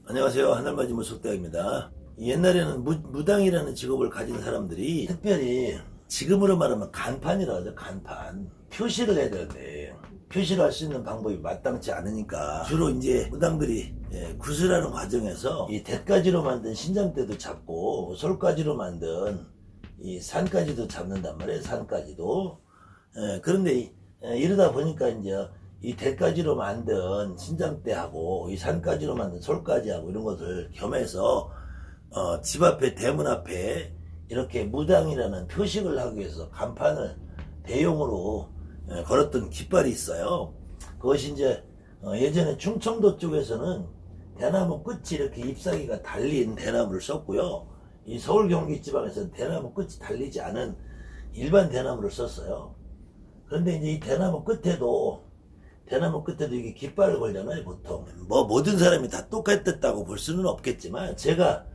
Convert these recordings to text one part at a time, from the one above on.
안녕하세요. 하늘맞이 무속대입니다. 옛날에는 무당이라는 직업을 가진 사람들이 특별히 지금으로 말하면 간판이라고 하죠. 간판. 표시를 해야 되는데 표시를 할 수 있는 방법이 마땅치 않으니까 주로 이제 무당들이 구슬하는 과정에서 이 대가지로 만든 신장대도 잡고 솔가지로 만든 이 산까지도 잡는단 말이에요. 산까지도. 그런데 이러다 보니까 이제 이 대가지로 만든 신장대하고 이 산가지로 만든 솔가지하고 이런 것을 겸해서 집 앞에 대문 앞에 이렇게 무당이라는 표식을 하기 위해서 간판을 대용으로 걸었던 깃발이 있어요. 그것이 이제 예전에 충청도 쪽에서는 대나무 끝이 이렇게 잎사귀가 달린 대나무를 썼고요. 이 서울 경기 지방에서는 대나무 끝이 달리지 않은 일반 대나무를 썼어요. 그런데 이제 이 대나무 끝에도 이게 깃발을 걸잖아요, 보통. 뭐 모든 사람이 다 똑같았다고 볼 수는 없겠지만 제가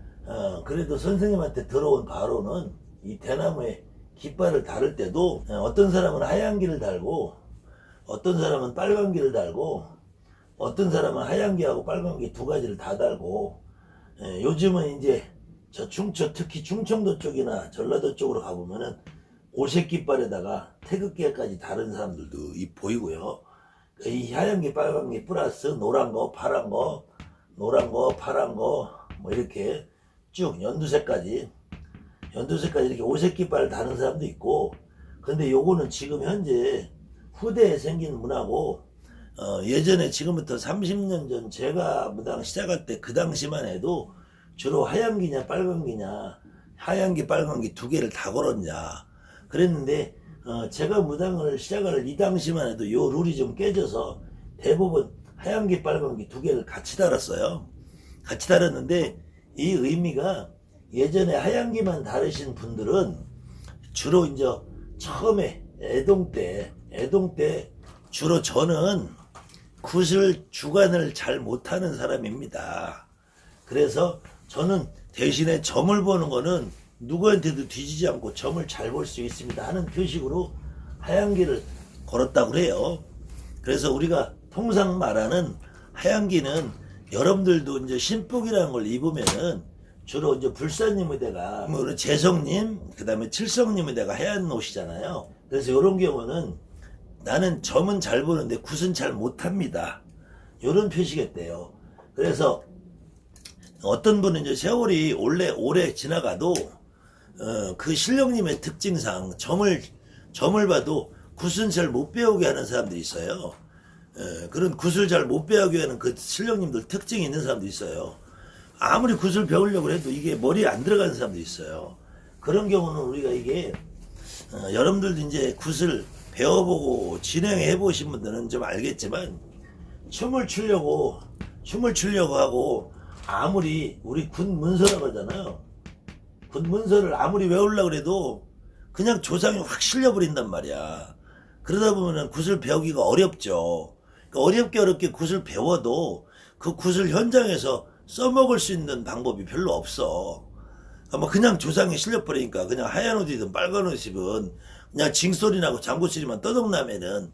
그래도 선생님한테 들어온 바로는 이 대나무에 깃발을 달을 때도 어떤 사람은 하얀 길을 달고 어떤 사람은 빨간 길을 달고 어떤 사람은 하얀 길하고 빨간 길 두 가지를 다 달고 요즘은 이제 특히 충청도 쪽이나 전라도 쪽으로 가보면은 오색 깃발에다가 태극기까지 다른 사람들도 보이고요. 이 하얀 게 빨간 게 플러스 노란 거 파란 거 파란 거 뭐 이렇게 쭉 연두색까지 이렇게 오색 깃발을 다는 사람도 있고, 근데 요거는 지금 현재 후대에 생긴 문화고 예전에 지금부터 30년 전 제가 무당 시작할 때 그 당시만 해도 주로 하얀 기냐 빨간 기냐 하얀 기 빨간 기 두 개를 다 걸었냐 그랬는데 제가 무당을 시작할 이 당시만 해도 요 룰이 좀 깨져서 대부분 하얀 기 빨간 기 두 개를 같이 달았어요. 같이 달았는데 이 의미가 예전에 하얀 기만 다르신 분들은 주로 이제 처음에 애동 때 주로 저는 구슬 주관을 잘 못하는 사람입니다. 그래서 저는 대신에 점을 보는 거는 누구한테도 뒤지지 않고 점을 잘 볼 수 있습니다 하는 표식으로 하얀 기를 걸었다고 그래요. 그래서 우리가 통상 말하는 하얀 기는 여러분들도 이제 신복이라는 걸 입으면은 주로 이제 불사님 의대가 우리 재성님 그 다음에 칠성님 의대가 하얀 옷이잖아요. 그래서 이런 경우는 나는 점은 잘 보는데 굿은 잘 못합니다 이런 표시겠대요. 그래서 어떤 분은 이제 세월이 오래 지나가도 그 신령님의 특징상 점을 봐도 굿은 잘 못 배우게 하는 사람들이 있어요. 그런 굿을 잘 못 배우게 하는 그 신령님들 특징이 있는 사람도 있어요. 아무리 굿을 배우려고 해도 이게 머리에 안 들어가는 사람도 있어요. 그런 경우는 우리가 이게 여러분들도 이제 굿을 배워보고 진행해 보신 분들은 좀 알겠지만 춤을 추려고 하고 아무리 우리 굿 문서라고 하잖아요. 굿 문서를 아무리 외우려고 해도 그냥 조상이 확 실려버린단 말이야. 그러다 보면은 굿을 배우기가 어렵죠. 그러니까 어렵게 굿을 배워도 그 굿을 현장에서 써먹을 수 있는 방법이 별로 없어. 그냥 조상이 실려버리니까 그냥 하얀 옷이든 빨간 옷이든 그냥 징소리 나고 장구소리만 떠덕나면은,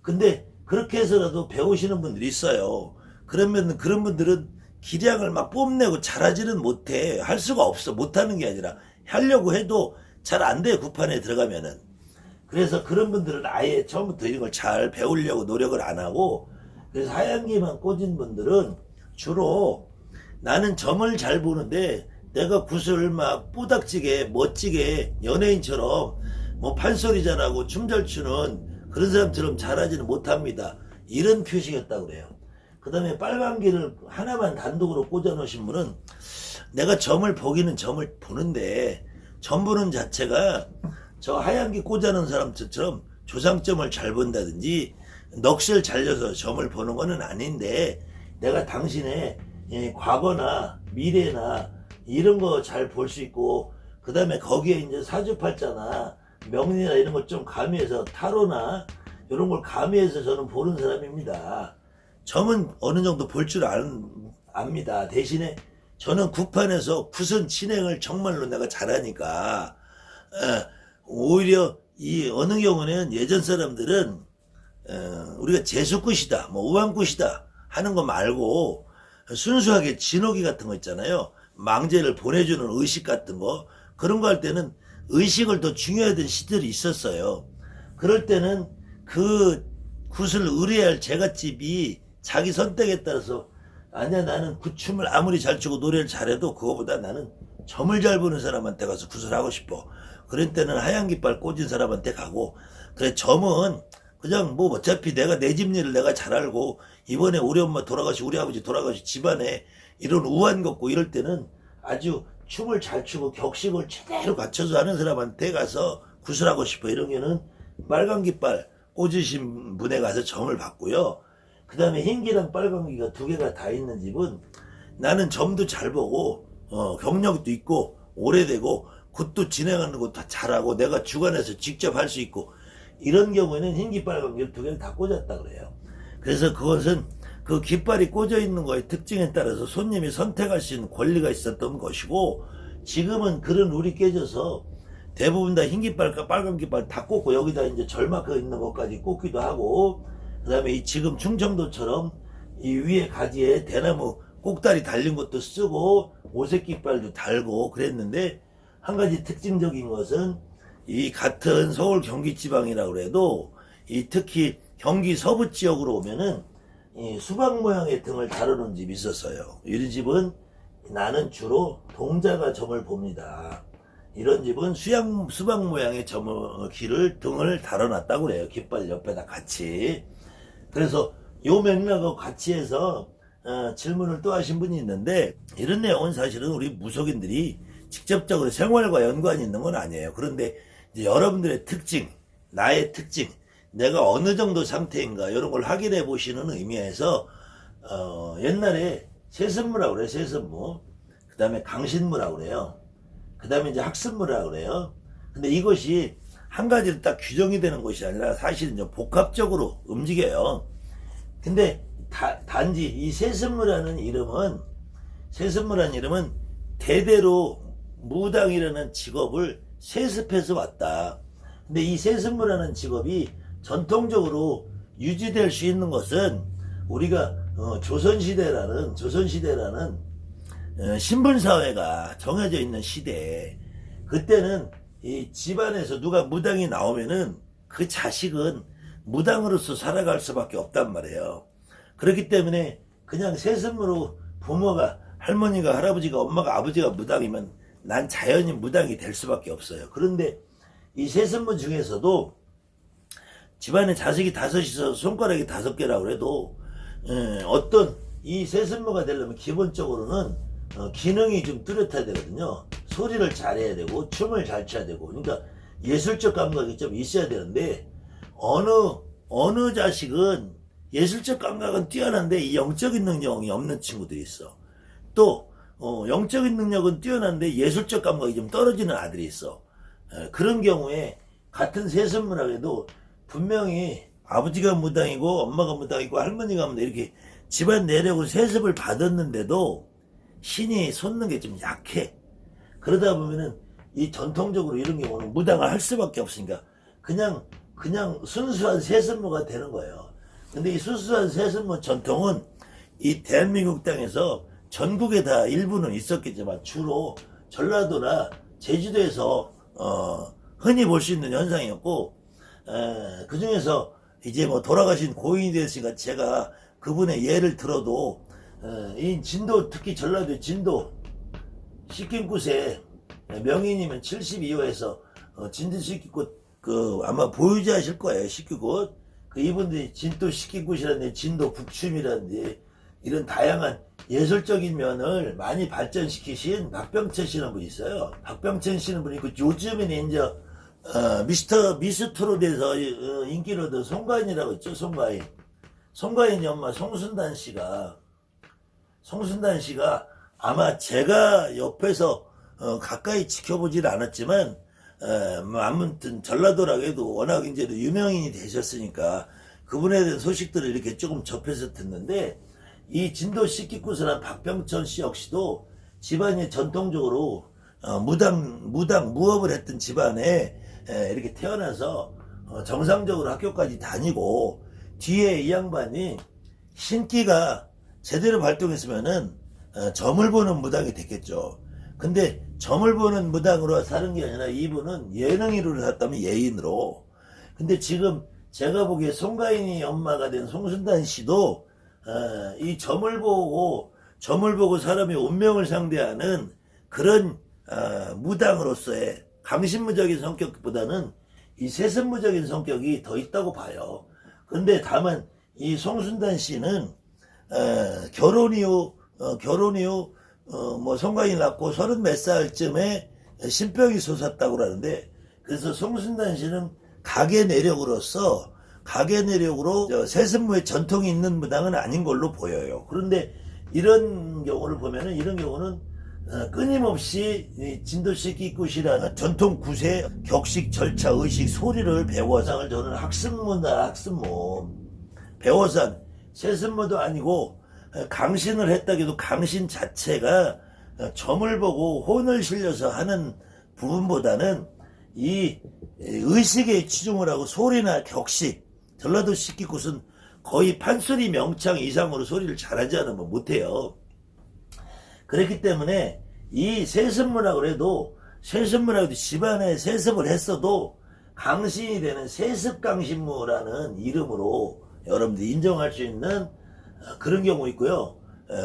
근데 그렇게 해서라도 배우시는 분들이 있어요. 그러면 그런 분들은 기량을 막 뽐내고 잘하지는 못해. 할 수가 없어. 못하는 게 아니라 하려고 해도 잘 안 돼, 굿판에 들어가면은. 그래서 그런 분들은 아예 처음부터 이런 걸 잘 배우려고 노력을 안 하고, 그래서 하얀 기만 꽂은 분들은 주로 나는 점을 잘 보는데 내가 굿을 막 뽀닥지게 멋지게 연예인처럼 뭐 판소리 잘하고 춤 잘 추는 그런 사람처럼 잘하지는 못합니다 이런 표시겠다고 그래요. 그 다음에 빨간 길을 하나만 단독으로 꽂아 놓으신 분은 내가 점을 보기는 점을 보는데 점 보는 자체가 저 하얀 길 꽂아 놓은 사람처럼 조상점을 잘 본다든지 넋을 잘려서 점을 보는 거는 아닌데, 내가 당신의 과거나 미래나 이런 거 잘 볼 수 있고, 그 다음에 거기에 이제 사주팔자나 명리나 이런 걸 좀 가미해서 타로나 이런 걸 가미해서 저는 보는 사람입니다. 점은 어느 정도 볼 줄 압니다. 대신에 저는 굿판에서 굿은 진행을 정말로 내가 잘하니까 오히려 이 어느 경우는 예전 사람들은 우리가 재수굿이다 뭐 우한굿이다 하는 거 말고 순수하게 진호기 같은 거 있잖아요. 망제를 보내주는 의식 같은 거. 그런 거 할 때는 의식을 더 중요하던 시절이 있었어요. 그럴 때는 그 굿을 의뢰할 제갓집이 자기 선택에 따라서 아니야 나는 굿춤을 아무리 잘 추고 노래를 잘해도 그거보다 나는 점을 잘 보는 사람한테 가서 굿을 하고 싶어. 그럴 때는 하얀 깃발 꽂은 사람한테 가고 그래 점은 그냥 뭐 어차피 내가 내 집 일을 내가 잘 알고 이번에 우리 엄마 돌아가시 우리 아버지 돌아가시 집안에 이런 우환 겪고 이럴 때는 아주 춤을 잘 추고 격식을 제대로 갖춰서 하는 사람한테 가서 굿을 하고 싶어. 이런 게는 빨간 깃발 꽂으신 분에 가서 점을 받고요. 그 다음에 흰기랑 빨간기가 두 개가 다 있는 집은 나는 점도 잘 보고 경력도 있고 오래되고 굿도 진행하는 거 다 잘하고 내가 주관해서 직접 할 수 있고 이런 경우에는 흰기 빨간기 두 개를 다 꽂았다 그래요. 그래서 그것은 그 깃발이 꽂아 있는 거의 특징에 따라서 손님이 선택할 수 있는 권리가 있었던 것이고 지금은 그런 룰이 깨져서 대부분 다 흰 깃발과 빨간 깃발 다 꽂고 여기다 이제 절막혀 있는 것까지 꽂기도 하고 그 다음에 이 지금 충청도처럼 이 위에 가지에 대나무 꼭다리 달린 것도 쓰고 오색 깃발도 달고 그랬는데 한 가지 특징적인 것은 이 같은 서울 경기 지방이라고 해도 이 특히 경기 서부 지역으로 오면은 이 수박 모양의 등을 다루는 집이 있었어요. 이 집은 나는 주로 동자가 점을 봅니다. 이런 집은 수박 모양의 등을 달아놨다고 그래요. 깃발 옆에다 같이. 그래서 요 맥락하고 같이 해서 질문을 또 하신 분이 있는데 이런 내용은 사실은 우리 무속인들이 직접적으로 생활과 연관이 있는 건 아니에요. 그런데 이제 여러분들의 특징, 나의 특징, 내가 어느 정도 상태인가 이런 걸 확인해 보시는 의미에서 옛날에 세습무라고 그래요. 세습무. 그 다음에 강신무라고 그래요. 그 다음에 이제 학습무라고 그래요. 근데 이것이 한 가지로 딱 규정이 되는 것이 아니라 사실은 좀 복합적으로 움직여요. 근데 단지 이 세습무라는 이름은 대대로 무당이라는 직업을 세습해서 왔다. 근데 이 세습무라는 직업이 전통적으로 유지될 수 있는 것은 우리가 조선시대라는 신분사회가 정해져 있는 시대에 그때는 이 집안에서 누가 무당이 나오면은 그 자식은 무당으로서 살아갈 수밖에 없단 말이에요. 그렇기 때문에 그냥 세습으로 부모가 할머니가 할아버지가 엄마가 아버지가 무당이면 난 자연히 무당이 될 수밖에 없어요. 그런데 이 세습무 중에서도 집안에 자식이 5이서 손가락이 5개라고 해도 어떤 이 세습무가 되려면 기본적으로는 기능이 좀 뚜렷해야 되거든요. 소리를 잘해야 되고 춤을 잘 춰야 되고 그러니까 예술적 감각이 좀 있어야 되는데 어느 자식은 예술적 감각은 뛰어난데 이 영적인 능력이 없는 친구들이 있어. 또 영적인 능력은 뛰어난데 예술적 감각이 좀 떨어지는 아들이 있어. 그런 경우에 같은 세습문학에도 분명히 아버지가 무당이고 엄마가 무당이고 할머니가 무당 이렇게 집안 내력으로 세습을 받았는데도 신이 솟는 게 좀 약해. 그러다 보면은 이 전통적으로 이런 경우는 무당을 할 수밖에 없으니까 그냥 순수한 세습무가 되는 거예요. 근데 이 순수한 세습무 전통은 이 대한민국 땅에서 전국에 다 일부는 있었겠지만 주로 전라도나 제주도에서 흔히 볼 수 있는 현상이었고 그 중에서 이제 뭐 돌아가신 고인이 됐으니까 제가 그분의 예를 들어도 이 진도 특히 전라도 진도 식긴굿에 명인이면 72호에서 진도 식긴굿 아마 보유자 하실 거예요. 식긴굿 이분들이 진도 식긴굿이라든지 진도 북춤이라든지 이런 다양한 예술적인 면을 많이 발전시키신 박병천 씨라는 분이 있어요. 박병천 씨는 분이 있고 요즘에는 이제 미스트롯에서 인기를 얻은 송가인이라고 있죠. 송가인이 엄마 송순단 씨가 아마 제가 옆에서 가까이 지켜보질 않았지만 아무튼 전라도라고 해도 워낙 이제 유명인이 되셨으니까 그분에 대한 소식들을 이렇게 조금 접해서 듣는데 이 진도 식기구슬한 박병천 씨 역시도 집안이 전통적으로 무업을 했던 집안에 이렇게 태어나서 정상적으로 학교까지 다니고 뒤에 이 양반이 신기가 제대로 발동했으면은 점을 보는 무당이 됐겠죠. 근데 점을 보는 무당으로 사는 게 아니라 이분은 예능인으로 샀다면 예인으로. 근데 지금 제가 보기에 송가인이 엄마가 된 송순단 씨도 이 점을 보고 사람의 운명을 상대하는 그런 무당으로서의 강신무적인 성격보다는 이 세습무적인 성격이 더 있다고 봐요. 그런데 다만 이 송순단 씨는 결혼 이후 뭐 송가인이 낳고 30 몇 살쯤에 신병이 솟았다고 그러는데, 그래서 송순단 씨는 가계 내력으로 세습무의 전통이 있는 무당은 아닌 걸로 보여요. 그런데 이런 경우는 끊임없이 진도식 기굿이라는 전통 구세, 격식, 절차, 의식, 소리를 배워서 저는 학습무. 배워서 세습무도 아니고 강신을 했다 해도 강신 자체가 점을 보고 혼을 실려서 하는 부분보다는 이 의식에 치중을 하고 소리나 격식, 전라도 식기굿은 거의 판소리 명창 이상으로 소리를 잘하지 않으면 못해요. 그렇기 때문에 이 세습무라고 해도 집안에 세습을 했어도 강신이 되는 세습강신무라는 이름으로 여러분들이 인정할 수 있는 그런 경우 있고요.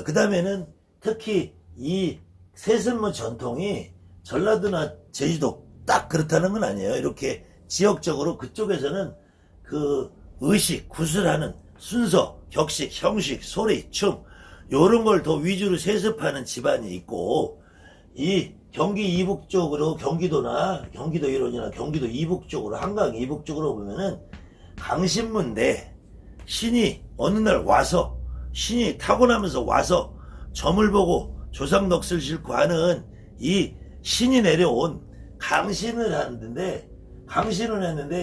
그 다음에는 특히 이 세습무 전통이 전라도나 제주도 딱 그렇다는 건 아니에요. 이렇게 지역적으로 그쪽에서는 그 의식, 구슬하는 순서, 격식, 형식, 소리, 춤 요런 걸 더 위주로 세습하는 집안이 있고, 이 경기 이북 쪽으로 경기도나 경기도 일원이나 경기도 이북 쪽으로 한강 이북 쪽으로 보면은 강신문데 신이 어느 날 와서 신이 타고나면서 와서 점을 보고 조상 넋을 싣고 하는 이 신이 내려온 강신을 했는데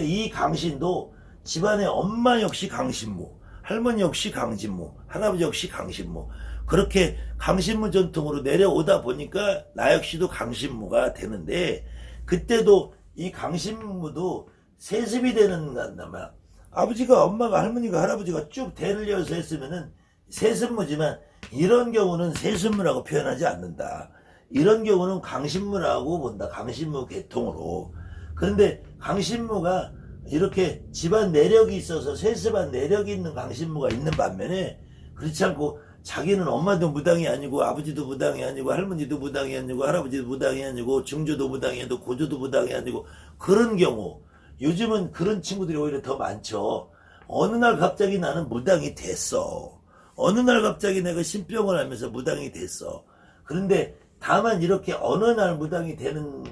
이 강신도 집안의 엄마 역시 강신무, 할머니 역시 강신무, 할아버지 역시 강신무, 그렇게 강신무 전통으로 내려오다 보니까 나 역시도 강신무가 되는데, 그때도 이 강신무도 세습이 되는 건다면 아버지가, 엄마가, 할머니가, 할아버지가 쭉 대를 이어서 했으면은 세습무지만, 이런 경우는 세습무라고 표현하지 않는다. 이런 경우는 강신무라고 본다. 강신무 계통으로. 그런데 강신무가 이렇게 집안 내력이 있어서 세습한 내력이 있는 강신무가 있는 반면에, 그렇지 않고 자기는 엄마도 무당이 아니고 아버지도 무당이 아니고 할머니도 무당이 아니고 할아버지도 무당이 아니고 증조도 무당이 아니고 고조도 무당이 아니고, 그런 경우 요즘은 그런 친구들이 오히려 더 많죠. 어느 날 갑자기 나는 무당이 됐어. 어느 날 갑자기 내가 신병을 하면서 무당이 됐어. 그런데 다만 이렇게 어느 날 무당이 되는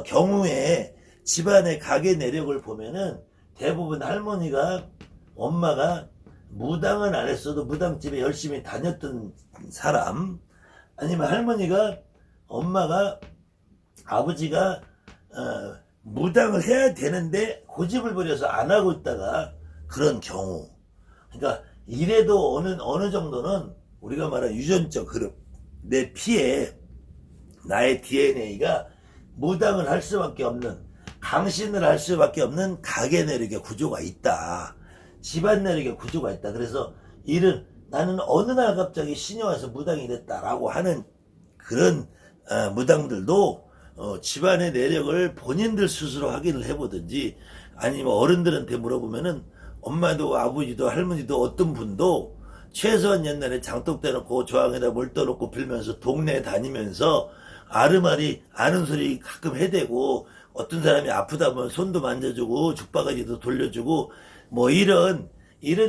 경우에 집안의 가계 내력을 보면은 대부분 할머니가, 엄마가 무당은 안 했어도 무당집에 열심히 다녔던 사람, 아니면 할머니가, 엄마가, 아버지가 무당을 해야 되는데 고집을 부려서 안 하고 있다가 그런 경우. 그러니까 이래도 어느 정도는 우리가 말하는 유전적 흐름, 내 피에 나의 DNA가 무당을 할 수밖에 없는, 강신을 할 수밖에 없는 가계 내력의 구조가 있다. 집안 내력의 구조가 있다. 그래서 나는 어느 날 갑자기 신이 와서 무당이 됐다라고 하는 그런 무당들도 집안의 내력을 본인들 스스로 확인을 해보든지, 아니면 어른들한테 물어보면은 엄마도 아버지도 할머니도 어떤 분도 최소한 옛날에 장독 대놓고 조항에다 물 떠놓고 빌면서 동네 다니면서 아르마리 아는 소리 가끔 해대고, 어떤 사람이 아프다 보면 손도 만져주고 죽바가지도 돌려주고, 뭐 이런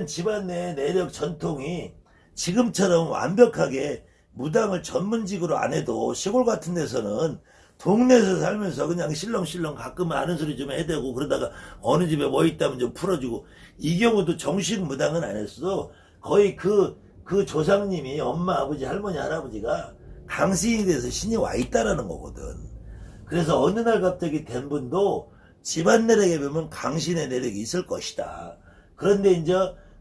집안 내 내력 전통이 지금처럼 완벽하게 무당을 전문직으로 안 해도 시골 같은 데서는 동네에서 살면서 그냥 실렁실렁 가끔 아는 소리 좀 해대고, 그러다가 어느 집에 뭐 있다면 좀 풀어주고, 이 경우도 정식 무당은 안 했어도 거의 그 조상님이 엄마, 아버지, 할머니, 할아버지가 강신이 돼서 신이 와 있다라는 거거든. 그래서 어느 날 갑자기 된 분도 집안 내력에 보면 강신의 내력이 있을 것이다. 그런데 이제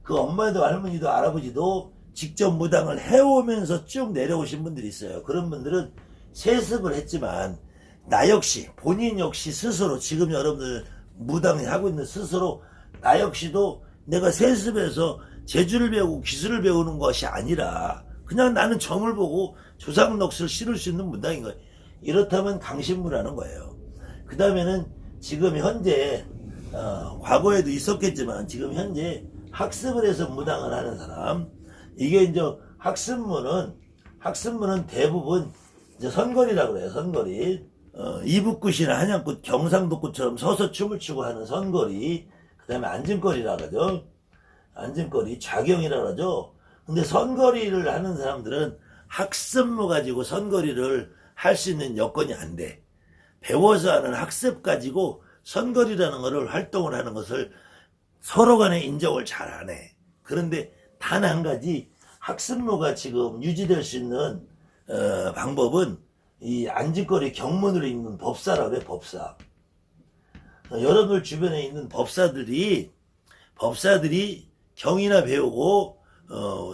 그 엄마도 할머니도 할아버지도 직접 무당을 해오면서 쭉 내려오신 분들이 있어요. 그런 분들은 세습을 했지만 나 역시, 본인 역시 스스로, 지금 여러분들 무당을 하고 있는 스스로 나 역시도 내가 세습해서 재주를 배우고 기술을 배우는 것이 아니라 그냥 나는 점을 보고 조상넋을 실을 수 있는 무당인 거예요. 이렇다면 강신무라는 거예요. 그 다음에는 지금 현재 과거에도 있었겠지만 지금 현재 학습을 해서 무당을 하는 사람, 이게 이제 학습무는 대부분 이제 선거리라고 그래요. 선거리. 이북굿이나 한양굿, 경상도굿처럼 서서 춤을 추고 하는 선거리. 그 다음에 앉은거리라고 하죠. 앉은거리, 좌경이라고 하죠. 근데 선거리를 하는 사람들은 학습무 가지고 선거리를 할 수 있는 여건이 안 돼. 배워서 하는 학습 가지고 선거리라는 것을 활동을 하는 것을 서로 간에 인정을 잘 안 해. 그런데 단 한 가지 학습무가 지금 유지될 수 있는 방법은 이 앉은거리 경문으로 있는 법사라고 해. 법사. 여러분 주변에 있는 법사들이 경이나 배우고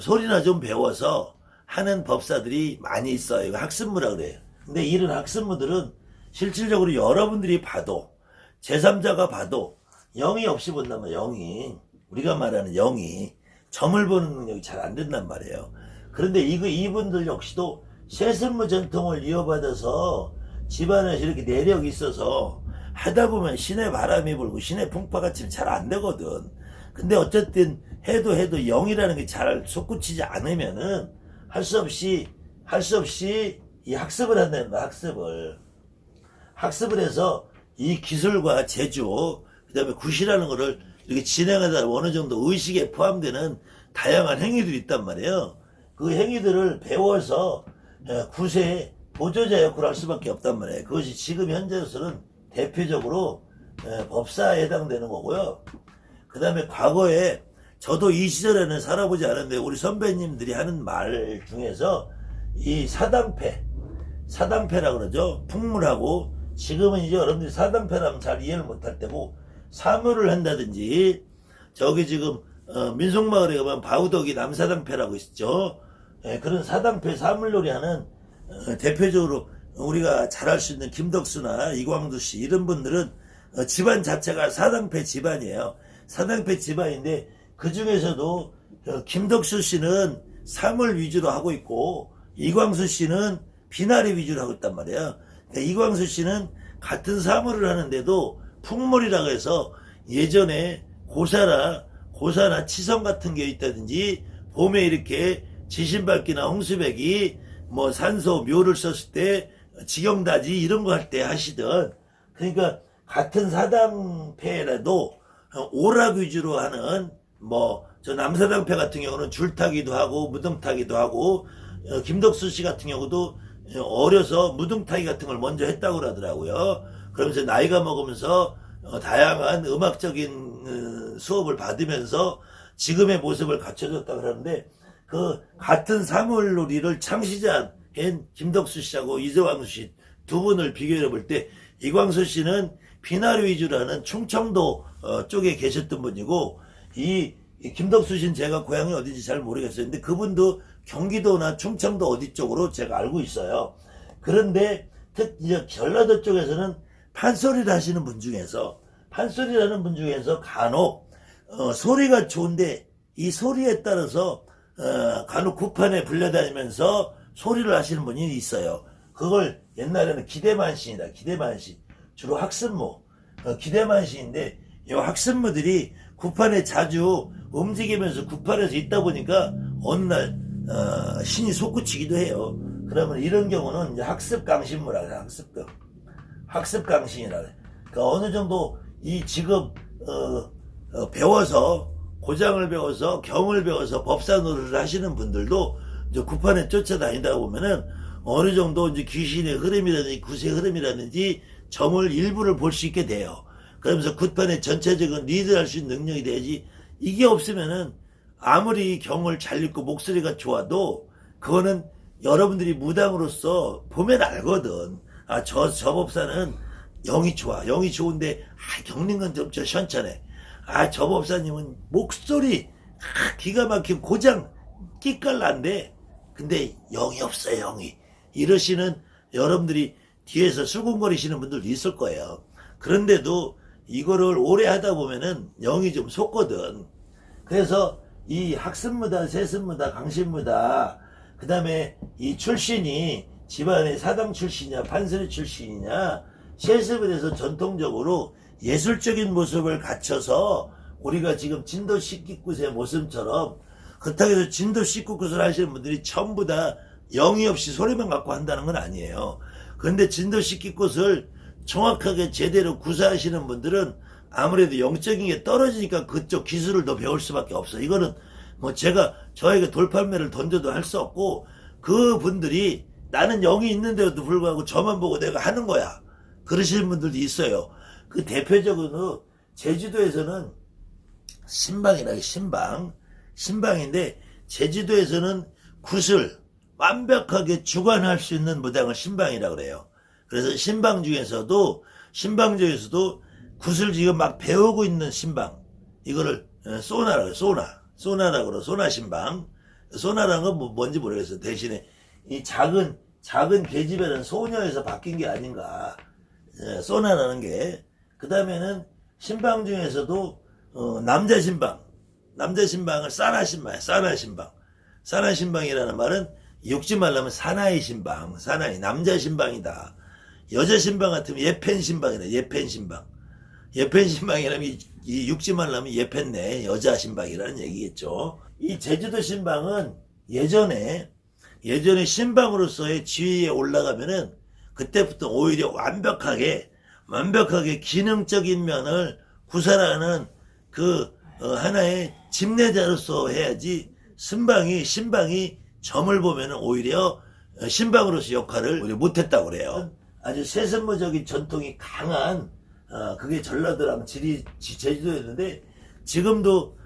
소리나 좀 배워서 하는 법사들이 많이 있어요. 이거 학습무라고 그래요. 근데 이런 학습무들은 실질적으로 여러분들이 봐도 제3자가 봐도 영이 없이 본다면 영이, 우리가 말하는 영이 점을 보는 능력이 잘 안 된단 말이에요. 그런데 이분들 역시도 세습무 전통을 이어받아서 집안에서 이렇게 내력이 있어서 하다 보면 신의 바람이 불고 신의 풍파가 지금 잘 안 되거든. 근데 어쨌든 해도 영이라는 게 잘 솟구치지 않으면은 할 수 없이 이 학습을 한다는 거야. 학습을 해서 이 기술과 제주, 그 다음에 굿이라는 거를 이렇게 진행하다 어느 정도 의식에 포함되는 다양한 행위들이 있단 말이에요. 그 행위들을 배워서 굿의 보조자 역할을 할 수밖에 없단 말이에요. 그것이 지금 현재로서는 대표적으로 법사에 해당되는 거고요. 그 다음에 과거에 저도 이 시절에는 살아보지 않았는데 우리 선배님들이 하는 말 중에서 이 사당패라고 그러죠. 풍물하고, 지금은 이제 여러분들이 사당패라면 잘 이해를 못할 때고, 사물을 한다든지, 저기 지금 민속마을에 가면 바우덕이 남사당패라고 있죠. 그런 사당패 사물놀이 하는 대표적으로 우리가 잘 알 수 있는 김덕수나 이광두 씨 이런 분들은 집안 자체가 사당패 집안이에요. 사당패 집안인데 그 중에서도 김덕수 씨는 사물 위주로 하고 있고 이광수 씨는 비나리 위주로 하고 있단 말이에요. 그러니까 이광수 씨는 같은 사물을 하는데도 풍물이라고 해서 예전에 고사나 치성 같은 게 있다든지 봄에 이렇게 지신밟기나 홍수배기 뭐 산소 묘를 썼을 때 지경다지 이런 거 할 때 하시던, 그러니까 같은 사당패라도 오락 위주로 하는 뭐 저 남사당패 같은 경우는 줄타기도 하고 무등타기도 하고 김덕수 씨 같은 경우도 어려서 무등타기 같은 걸 먼저 했다고 그러더라고요. 그러면서 나이가 먹으면서 다양한 음악적인 수업을 받으면서 지금의 모습을 갖춰줬다고 그러는데, 그 같은 사물놀이를 창시자인 김덕수 씨하고 이재광수 씨 두 분을 비교해 볼 때 이광수 씨는 비나리 위주로 하는 충청도 쪽에 계셨던 분이고, 이 김덕수 씨는 제가 고향이 어딘지 잘 모르겠어요. 근데 그분도 경기도나 충청도 어디 쪽으로 제가 알고 있어요. 그런데 이제 전라도 쪽에서는 판소리를 하시는 분 중에서 간혹 소리가 좋은데 이 소리에 따라서 간혹 구판에 불려다니면서 소리를 하시는 분이 있어요. 그걸 옛날에는 기대만신이다. 기대만신. 주로 학습무. 기대만신인데 이 학습무들이 구판에 자주 움직이면서 구판에서 있다 보니까 어느 날 신이 솟구치기도 해요. 그러면 이런 경우는 이제 학습강신무라고 해요. 학습강신이라고 해요. 그러니까 어느 정도 이 지금 배워서 고장을 배워서 경을 배워서 법사 노릇을 하시는 분들도 이제 구판에 쫓아다니다 보면은 어느 정도 이제 귀신의 흐름이라든지 굿의 흐름이라든지 점을 일부를 볼 수 있게 돼요. 그러면서 굿판의 전체적인 리드할 수 있는 능력이 돼야지, 이게 없으면은 아무리 경을 잘 읽고 목소리가 좋아도 그거는 여러분들이 무당으로서 보면 알거든. 아, 저 법사는 영이 좋아. 영이 좋은데 경린건 좀 시원찮네. 아, 저 법사님은 목소리 기가 막힌 고장 끼깔난데 근데 영이 없어요. 영이. 이러시는 여러분들이 뒤에서 수군거리시는 분들도 있을 거예요. 그런데도 이거를 오래 하다 보면은 영이 좀 솟거든. 그래서 이 학습무다, 세습무다, 강신무다, 그 다음에 이 출신이 집안의 사당 출신이냐 판서리 출신이냐 세습을 해서 전통적으로 예술적인 모습을 갖춰서 우리가 지금 진도 19굿의 모습처럼 그렇다고 해서 진도 19굿을 하시는 분들이 전부 다 영이 없이 소리만 갖고 한다는 건 아니에요. 그런데 진도 19굿을 정확하게 제대로 구사하시는 분들은 아무래도 영적인 게 떨어지니까 그쪽 기술을 더 배울 수밖에 없어. 이거는 뭐 제가 저에게 돌팔매를 던져도 할 수 없고 그분들이 나는 영이 있는데도 불구하고 저만 보고 내가 하는 거야. 그러시는 분들도 있어요. 그 대표적으로 제주도에서는 신방이라 신방인데 제주도에서는 굿을 완벽하게 주관할 수 있는 무당을 신방이라고 그래요. 그래서 신방 중에서도 굿을 지금 막 배우고 있는 신방, 이거를 소나라고 해요. 소나라고 그러 소나 신방. 소나라는 건 뭔지 모르겠어요. 대신에 이 작은 계집애는 소녀에서 바뀐 게 아닌가. 소나라는 게. 그 다음에는 신방 중에서도 남자 신방을 사나 신방이라는 말은 욕지 말라면 사나이 신방, 남자 신방이다. 여자 신방 같으면 예펜 신방이다. 예펜 신방이라면 이 육지 말라면 예펜네 여자 신방이라는 얘기겠죠. 이 제주도 신방은 예전에 신방으로서의 지위에 올라가면은 그때부터 오히려 완벽하게 기능적인 면을 구사하는 그 하나의 집례자로서 해야지 신방이 점을 보면은 오히려 신방으로서 역할을 못했다고 그래요. 아주 세습무적인 전통이 강한 그게 전라도랑 제주도였는데 지금도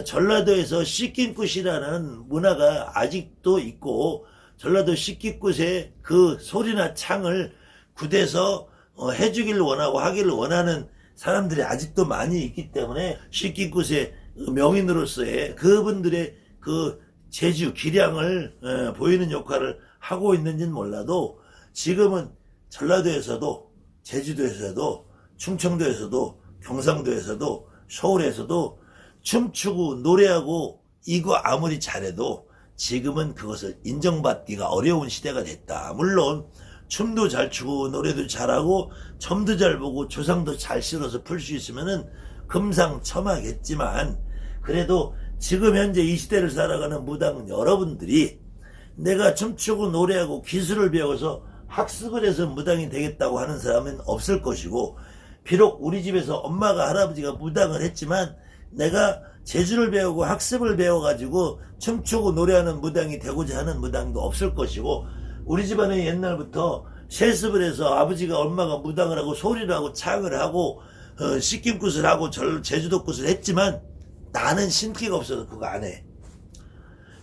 전라도에서 씻김굿이라는 문화가 아직도 있고 전라도 씻김굿의 그 소리나 창을 굿에서 해주기를 원하고 하기를 원하는 사람들이 아직도 많이 있기 때문에 씻김굿의 명인으로서의 그분들의 그 재주, 기량을 보이는 역할을 하고 있는지는 몰라도 지금은 전라도에서도 제주도에서도 충청도에서도 경상도에서도 서울에서도 춤추고 노래하고 이거 아무리 잘해도 지금은 그것을 인정받기가 어려운 시대가 됐다. 물론 춤도 잘 추고 노래도 잘하고 점도 잘 보고 조상도 잘 실어서 풀 수 있으면은 금상첨화겠지만 그래도 지금 현재 이 시대를 살아가는 무당 여러분들이 내가 춤추고 노래하고 기술을 배워서 학습을 해서 무당이 되겠다고 하는 사람은 없을 것이고 비록 우리 집에서 엄마가 할아버지가 무당을 했지만 내가 재주를 배우고 학습을 배워가지고 춤추고 노래하는 무당이 되고자 하는 무당도 없을 것이고 우리 집안에 옛날부터 세습을 해서 아버지가 엄마가 무당을 하고 소리를 하고 창을 하고 씻김굿을 하고 제주도굿을 했지만 나는 신기가 없어서 그거 안 해.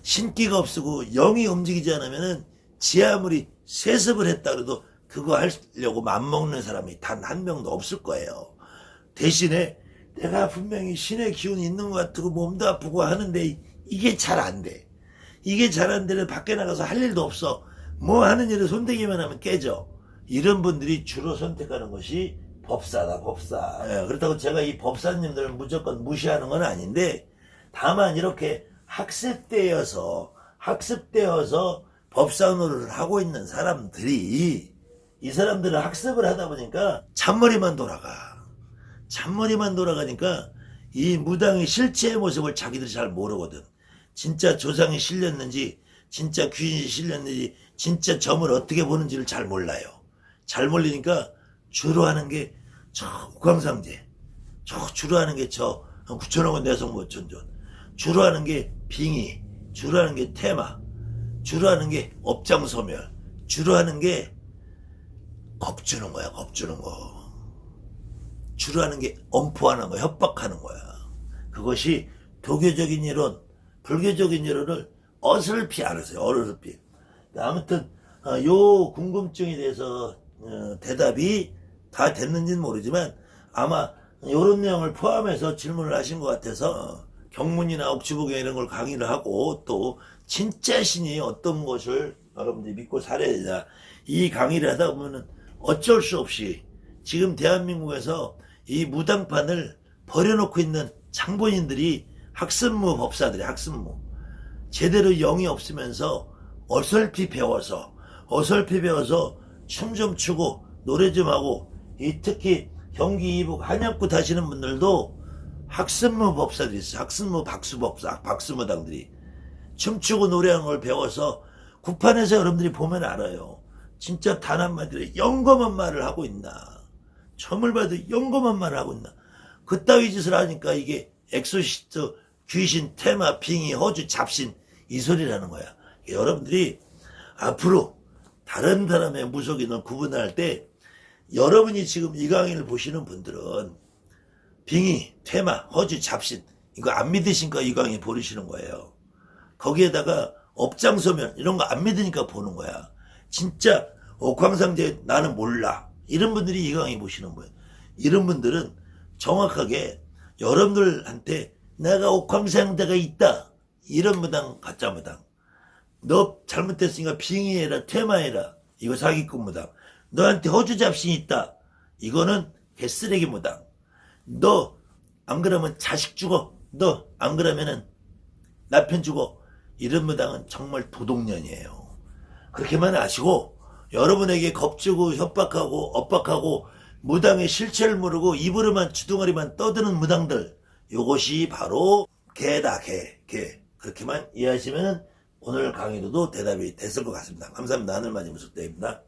신기가 없고 영이 움직이지 않으면은 지 아무리 세습을 했다 그래도 그거 하려고 맘먹는 사람이 단 한 명도 없을 거예요. 대신에 내가 분명히 신의 기운이 있는 것 같고 몸도 아프고 하는데 이게 잘 안 돼. 이게 잘 안 되면 밖에 나가서 할 일도 없어. 뭐 하는 일을 손대기만 하면 깨져. 이런 분들이 주로 선택하는 것이 법사다, 법사. 예, 그렇다고 제가 이 법사님들을 무조건 무시하는 건 아닌데 다만 이렇게 학습되어서 법사 노릇을 하고 있는 사람들이 이 사람들은 학습을 하다 보니까 잔머리만 돌아가니까 이 무당의 실체의 모습을 자기들이 잘 모르거든. 진짜 조상이 실렸는지 진짜 귀신이 실렸는지 진짜 점을 어떻게 보는지를 잘 몰라요. 잘 몰리니까 주로 하는 게 저 우광상제, 주로 하는 게 저 구천왕원 내성모천존, 주로 하는 게 빙의, 주로 하는 게 테마, 주로 하는 게 업장소멸, 주로 하는 게 겁주는 거야. 주로 하는 게 엄포하는 거야. 협박하는 거야. 그것이 도교적인 이론, 불교적인 이론을 어설피 알았어요. 어설피. 아무튼 요 궁금증에 대해서 대답이 다 됐는지는 모르지만 아마 이런 내용을 포함해서 질문을 하신 것 같아서 경문이나 억지보경 이런 걸 강의를 하고 또 진짜 신이 어떤 것을 여러분들이 믿고 살아야 되냐 이 강의를 하다 보면은 어쩔 수 없이 지금 대한민국에서 이 무당판을 버려놓고 있는 장본인들이 학습무 법사들이 학습무 제대로 영이 없으면서 어설피 배워서 춤 좀 추고 노래 좀 하고, 특히 경기 이북 한약구 타시는 분들도 학습무 법사들이 있어요. 학습무 박수무당들이 춤추고 노래하는 걸 배워서 구판에서 여러분들이 보면 알아요. 진짜 단 한마디로 영검한 말을 하고 있나, 점을 봐도 영검한 말을 하고 있나. 그따위 짓을 하니까 이게 엑소시스트, 귀신, 테마, 빙의, 허주, 잡신 이 소리라는 거야. 여러분들이 앞으로 다른 사람의 무속인을 구분할 때, 여러분이 지금 이 강의를 보시는 분들은 빙의, 테마, 허주, 잡신 이거 안 믿으시니까 이 강의 보시는 거예요. 거기에다가 업장소면 이런 거 안 믿으니까 보는 거야. 진짜 옥황상제 나는 몰라 이런 분들이 이 강의 보시는 거예요. 이런 분들은 정확하게 여러분들한테 내가 옥황상제가 있다, 이런 무당 가짜 무당, 너 잘못됐으니까 빙의해라, 테마해라, 이거 사기꾼 무당, 너한테 허주 잡신이 있다, 이거는 개쓰레기 무당, 너 안 그러면 자식 죽어, 너 안 그러면은 남편 죽어, 이런 무당은 정말 도둑년이에요. 그렇게만 아시고, 여러분에게 겁주고 협박하고 엇박하고 무당의 실체를 모르고 입으로만 주둥아리만 떠드는 무당들, 요것이 바로 개다, 개. 그렇게만 이해하시면 오늘 강의로도 대답이 됐을 것 같습니다. 감사합니다. 하늘만이 무속대입니다.